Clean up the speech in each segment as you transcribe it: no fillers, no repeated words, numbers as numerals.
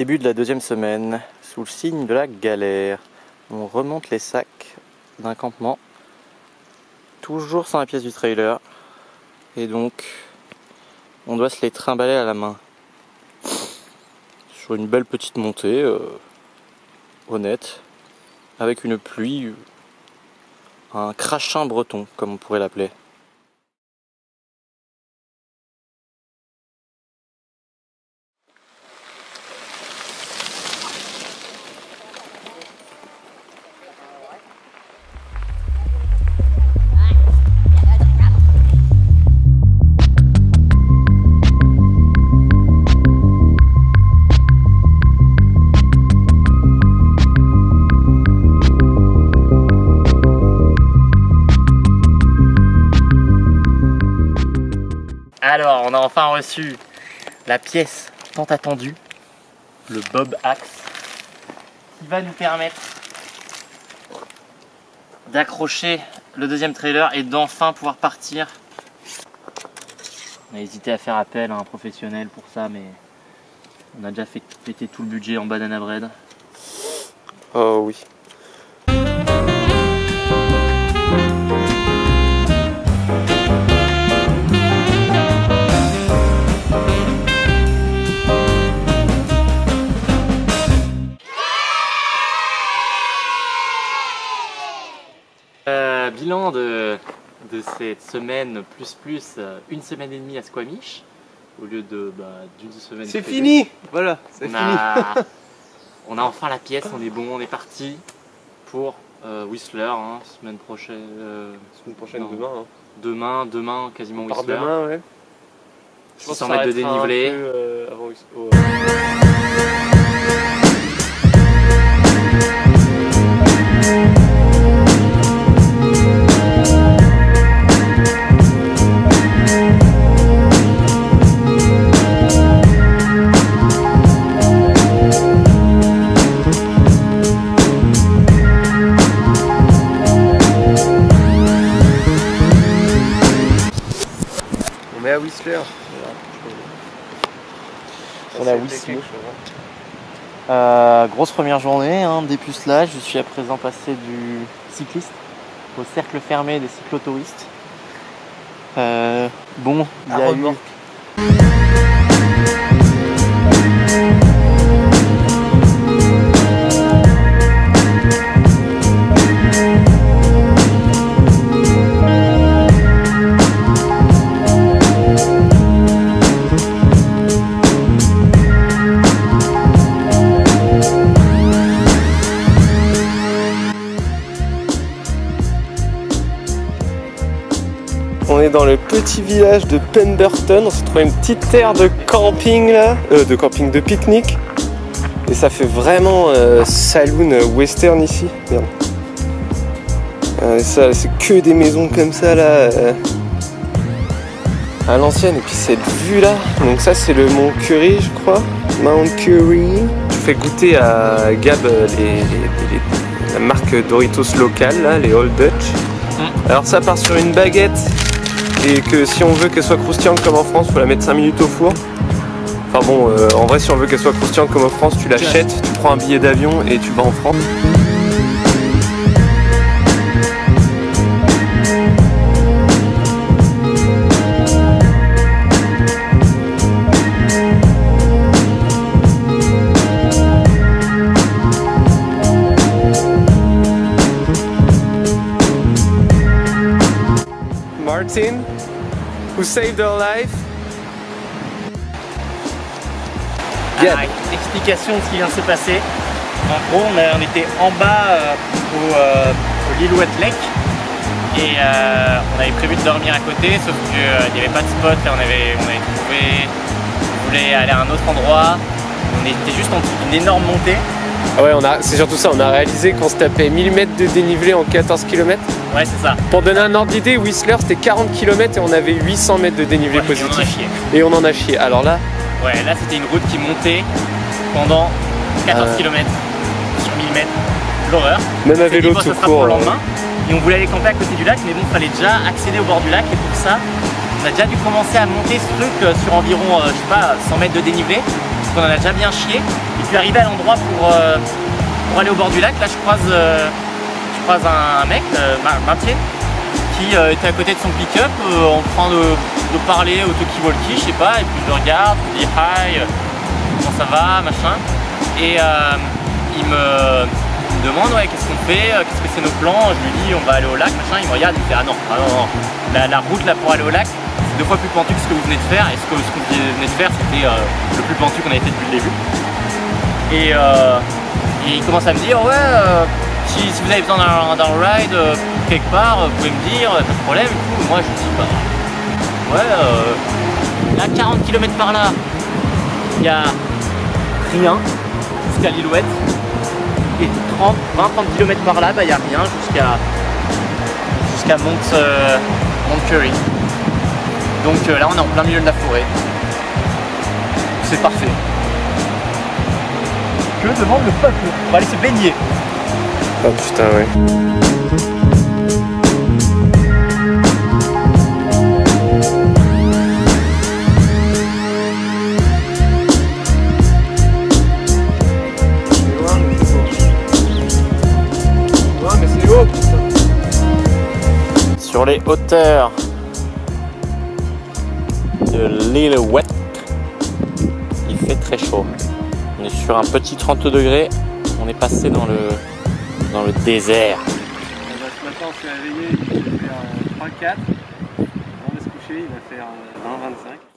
Début de la deuxième semaine, sous le signe de la galère, on remonte les sacs d'un campement, toujours sans la pièce du trailer, et donc on doit se les trimballer à la main. Sur une belle petite montée, honnête, avec une pluie, un crachin breton, comme on pourrait l'appeler. Alors, on a enfin reçu la pièce tant attendue, le Bob Axe, qui va nous permettre d'accrocher le deuxième trailer et d'enfin pouvoir partir. On a hésité à faire appel à un professionnel pour ça, mais on a déjà fait péter tout le budget en banana bread. Oh oui. Bilan de cette semaine plus une semaine et demie à Squamish au lieu d'une semaine. C'est fini. Voilà, c'est fini. On a enfin la pièce, on est bon, on est parti pour Whistler, hein, semaine prochaine. Semaine prochaine, non. Demain. Demain, quasiment Par Whistler. demain, ouais. 600 mètres de dénivelé. Avant Whistler. On est à Whistler. On est à Whistler. Grosse première journée, hein, dépucelage. Je suis à présent passé du cycliste au cercle fermé des cyclotouristes. Bon, il y a eu... On est dans le petit village de Pemberton, on s'est trouvé une petite terre de camping là, de pique-nique. Et ça fait vraiment saloon western ici. Merde. Ça, c'est que des maisons comme ça là, à l'ancienne. Et puis cette vue là, donc ça c'est le Mont Curry je crois, Mount Curry. Je fais goûter à Gab la marque Doritos locale là, les Old Dutch. Alors ça part sur une baguette. Et que si on veut qu'elle soit croustillante comme en France, il faut la mettre 5 minutes au four. Enfin bon, en vrai si on veut qu'elle soit croustillante comme en France, tu l'achètes, tu prends un billet d'avion et tu vas en France. Martin, who saved our life. Alors, explication de ce qui vient de se passer. En gros, on était en bas au Lillooet Lake et on avait prévu de dormir à côté, sauf qu'il n'y avait pas de spot. Là, on avait trouvé, on voulait aller à un autre endroit. On était juste en dessous d'une énorme montée. Ah ouais, c'est surtout ça, on a réalisé qu'on se tapait 1000 mètres de dénivelé en 14 km. Ouais, c'est ça. Pour donner un ordre d'idée, Whistler c'était 40 km et on avait 800 mètres de dénivelé positif. Et on en a chié. Alors là, ouais, là c'était une route qui montait pendant 14 km sur 1000 mètres. L'horreur. Même à vélo tout court. Le lendemain. Et on voulait aller camper à côté du lac, mais bon, il fallait déjà accéder au bord du lac et pour ça, on a déjà dû commencer à monter ce truc sur environ, je sais pas, 100 mètres de dénivelé. parce qu'on en a déjà bien chié. Et puis arrivé à l'endroit pour aller au bord du lac, là je croise un mec, Martin, qui était à côté de son pick-up en train de parler au talkie-walkie, je sais pas, et puis je le regarde, je lui dis hi, comment ça va, machin, et il me demande ouais, qu'est-ce qu'on fait, qu'est-ce que c'est nos plans, je lui dis on va aller au lac, machin, il me regarde, il me fait ah non, la route là pour aller au lac, c'est 2 fois plus pentu que ce que vous venez de faire, et ce que vous venez de faire c'était le plus pentu qu'on avait fait depuis le début. Et il commence à me dire ouais, si vous avez besoin d'un ride quelque part, vous pouvez me dire, pas de problème et tout. Moi je me dis bah ouais, là 40 km par là, il y a rien jusqu'à l'Ilouette. Et 20-30 km par là, bah, y a rien jusqu'à Mount Currie. Donc là on est en plein milieu de la forêt. C'est parfait. Que demande le peuple? On va aller se baigner. Oh putain ouais. Sur les hauteurs de l'Ilouette, il fait très chaud. On est sur un petit 30 degrés, on est passé dans le désert. Ce matin on s'est réveillé, il va faire 3-4. On va se coucher, il va faire 20-25.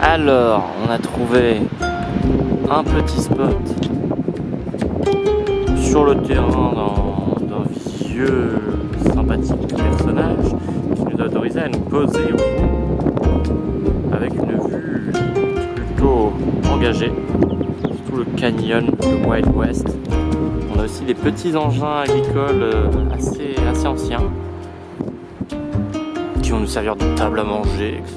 Alors, on a trouvé un petit spot sur le terrain d'un vieux sympathique personnage qui nous a autorisé à nous poser au bout avec une vue plutôt engagée sur tout le canyon de Wild West. On a aussi des petits engins agricoles assez anciens qui vont nous servir de table à manger, etc.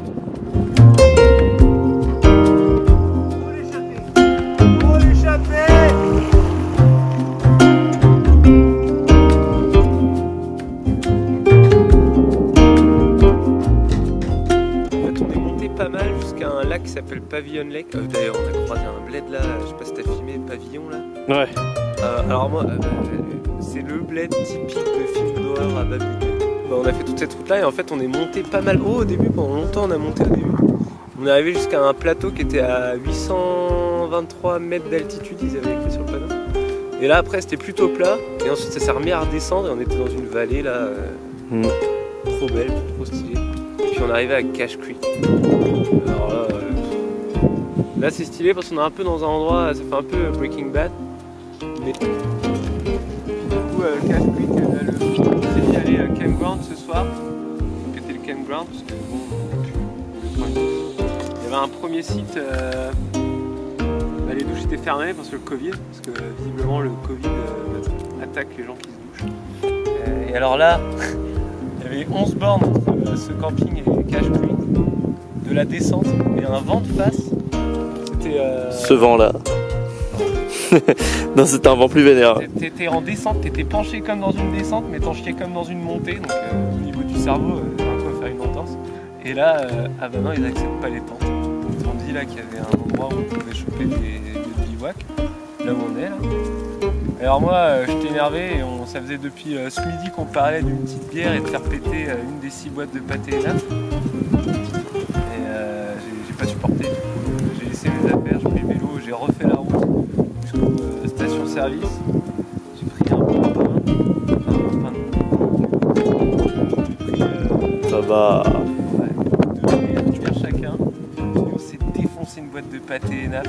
Pas mal jusqu'à un lac qui s'appelle Pavilion Lake. D'ailleurs on a croisé un bled là, je sais pas si t'as filmé Pavillon là. Ouais. Alors moi, c'est le bled typique de film d'horreur à bas budget. On a fait toute cette route là et en fait on est monté pas mal haut au début, pendant longtemps on a monté au début. On est arrivé jusqu'à un plateau qui était à 823 mètres d'altitude, ils avaient écrit sur le panneau. Et là après c'était plutôt plat et ensuite ça s'est remis à redescendre et on était dans une vallée là, trop belle, trop stylée. Puis on est arrivé à Cache Creek. Alors là c'est stylé parce qu'on est un peu dans un endroit, ça fait un peu Breaking Bad. Mais du coup Cache Creek, on s'est dit aller campground ce soir. Donc c'était le campground parce que bon, il y avait un premier site, les douches étaient fermées parce que le Covid, parce que visiblement le Covid attaque les gens qui se douchent. Et alors là, il y avait 11 bornes entre ce camping et Cache Creek, de la descente et un vent de face. C'était ce vent là. Non, c'était un vent plus vénère. T'étais en descente, t'étais penché comme dans une descente, mais t'en chiais comme dans une montée. Donc au niveau du cerveau, il y a quoi faire une entorse. Et là, ah bah non, ils n'acceptent pas les tentes. Ils ont dit là qu'il y avait un endroit où on pouvait choper des bivouacs, là où on est là. Alors moi, j'étais énervé et ça faisait depuis ce midi qu'on parlait d'une petite bière et de faire péter une des 6 boîtes de pâté et nappe. Et j'ai pas supporté. J'ai laissé mes affaires, j'ai pris le vélo, j'ai refait la route jusqu'aux station-service. J'ai pris un pain. Ça va. Ouais, 2 bières chacun. Et on s'est défoncé une boîte de pâté et nappe.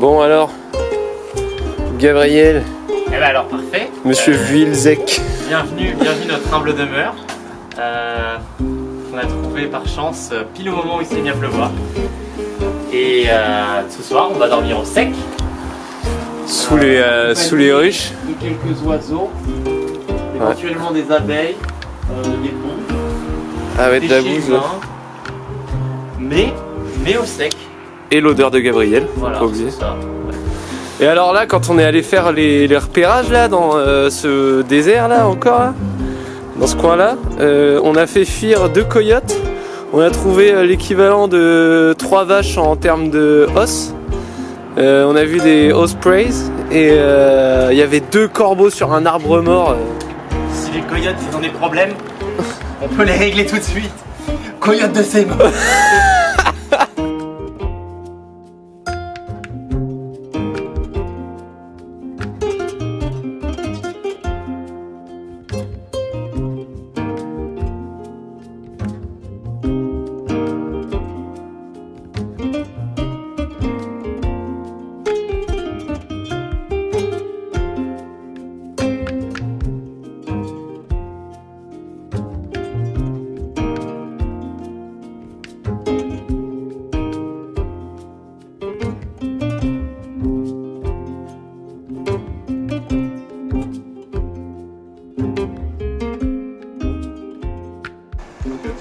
Bon alors, Gabriel. Eh ben alors parfait. Monsieur Vuilzec. Bienvenue notre humble demeure. On a trouvé par chance pile au moment où il s'est mis à pleuvoir. Et ce soir on va dormir au sec. Sous les ruches. De quelques oiseaux, éventuellement des abeilles, des poules. Ah ouais, de la bouse. Mais au sec. Et l'odeur de Gabriel. Voilà, c'est ça. Et alors là, quand on est allé faire les repérages là, dans ce désert là encore, là, dans ce coin là, on a fait fuir 2 coyotes. On a trouvé l'équivalent de 3 vaches en termes de os. On a vu des ospreys et il y avait 2 corbeaux sur un arbre mort. Si les coyotes ils ont des problèmes, on peut les régler tout de suite. Coyote de ses mains.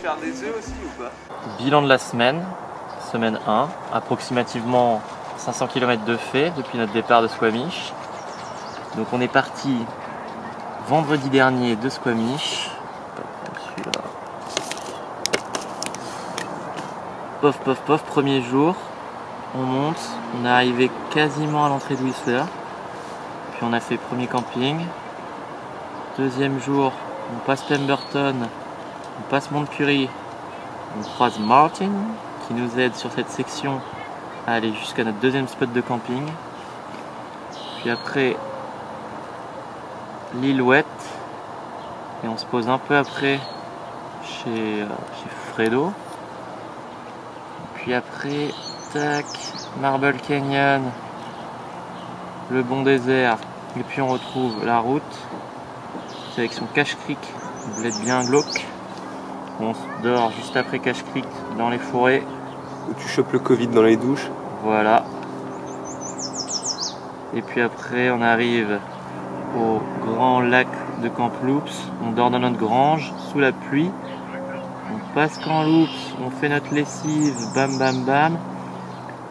Faire des œufs aussi ou pas? Bilan de la semaine 1, approximativement 500 km de fait depuis notre départ de Squamish. Donc on est parti vendredi dernier de Squamish. Pof pof pof, premier jour, on monte, on est arrivé quasiment à l'entrée de Whistler. Puis on a fait premier camping. Deuxième jour, on passe Pemberton. On passe Mount Currie, on croise Martin qui nous aide sur cette section à aller jusqu'à notre deuxième spot de camping. Puis après Lillooet et on se pose un peu après chez Fredo. Puis après, tac, Marble Canyon, le Bon Désert et puis on retrouve la route, sélection Cache Creek, vous voulez être bien glauque. On dort juste après Cache Creek dans les forêts. Où tu chopes le Covid dans les douches. Voilà. Et puis après on arrive au grand lac de Kamloops. On dort dans notre grange sous la pluie. On passe Kamloops, on fait notre lessive, bam bam bam.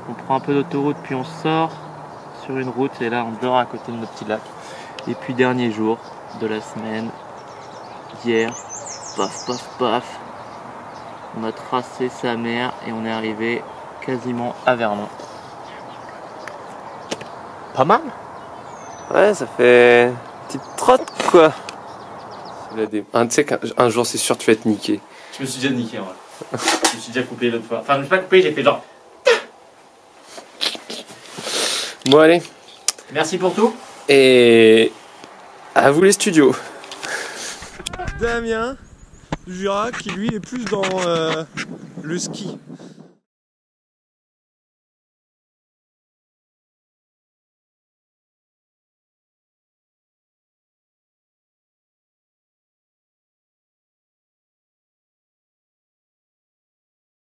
On prend un peu d'autoroute puis on sort sur une route et là on dort à côté de notre petit lac. Et puis dernier jour de la semaine, hier. Paf, paf, paf. On a tracé sa mère et on est arrivé quasiment à Vernon. Pas mal? Ouais, ça fait une petite trotte quoi. Tu sais qu'un jour c'est sûr tu vas être niqué. Je me suis déjà niqué en vrai. Je me suis déjà coupé l'autre fois. Enfin, je me suis pas coupé, j'ai fait genre. Bon allez. Merci pour tout. Et à vous les studios. Damien Jura qui lui est plus dans le ski.